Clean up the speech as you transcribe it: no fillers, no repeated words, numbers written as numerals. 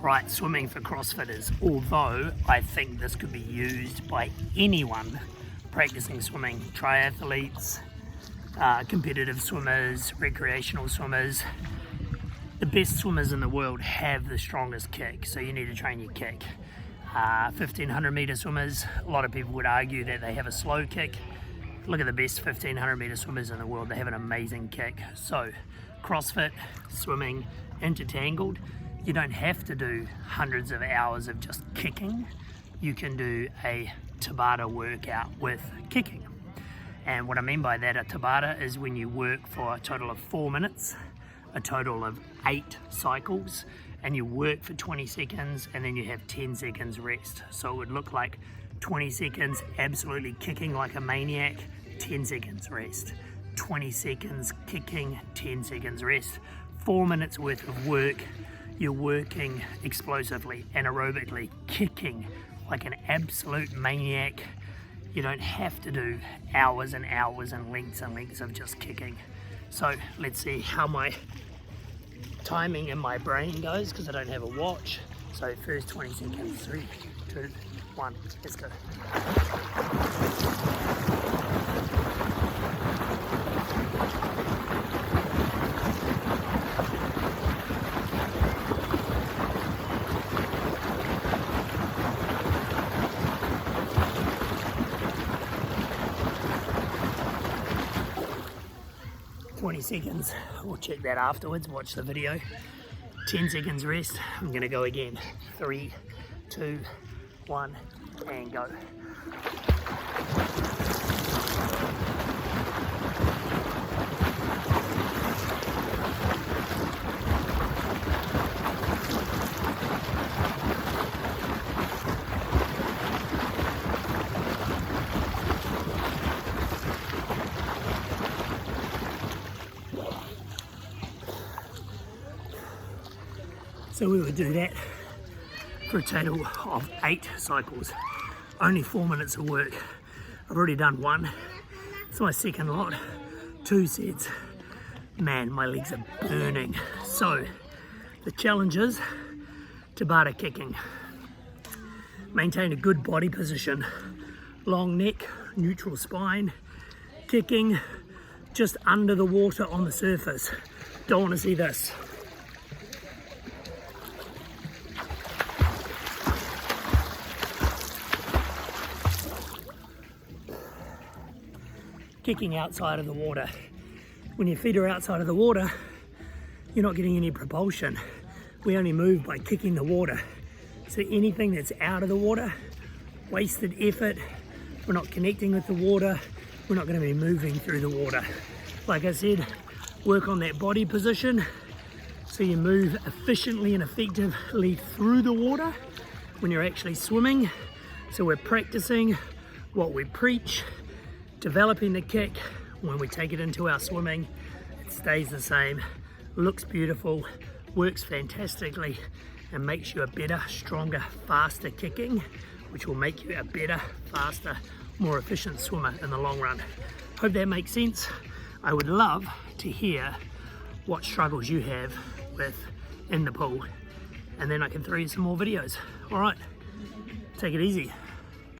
Right, swimming for CrossFitters, although I think this could be used by anyone practicing swimming, triathletes, competitive swimmers, recreational swimmers. The best swimmers in the world have the strongest kick, so you need to train your kick. 1500 meter swimmers, a lot of people would argue that they have a slow kick. Look at the best 1500 meter swimmers in the world, they have an amazing kick. So CrossFit, swimming, intertangled, you don't have to do hundreds of hours of just kicking. You can do a Tabatta workout with kicking. And what I mean by that, a Tabatta is when you work for a total of 4 minutes, a total of 8 cycles, and you work for 20 seconds and then you have 10 seconds rest. So it would look like 20 seconds absolutely kicking like a maniac, 10 seconds rest. 20 seconds kicking, 10 seconds rest. 4 minutes worth of work, you're working explosively, anaerobically, kicking like an absolute maniac. You don't have to do hours and hours and lengths of just kicking. So let's see how my timing in my brain goes, because I don't have a watch. So first 20 seconds, 3, 2, 1, let's go. 20 seconds, we'll check that afterwards, watch the video. 10 seconds rest, I'm gonna go again. 3, 2, 1, and go. So we would do that for a total of 8 cycles, only 4 minutes of work. I've already done 1, it's my second lot, 2 sets. Man, my legs are burning. So the challenge is Tabatta kicking. Maintain a good body position, long neck, neutral spine, kicking just under the water on the surface. Don't want to see this. Kicking outside of the water. When your feet are outside of the water, you're not getting any propulsion. We only move by kicking the water. So anything that's out of the water, wasted effort, we're not connecting with the water, we're not going to be moving through the water. Like I said, work on that body position so you move efficiently and effectively through the water when you're actually swimming. So we're practicing what we preach, developing the kick. When we take it into our swimming, it stays the same, looks beautiful, works fantastically, and makes you a better, stronger, faster kicking, which will make you a better, faster, more efficient swimmer in the long run. Hope that makes sense. I would love to hear what struggles you have with in the pool, and then I can throw you some more videos. All right, take it easy.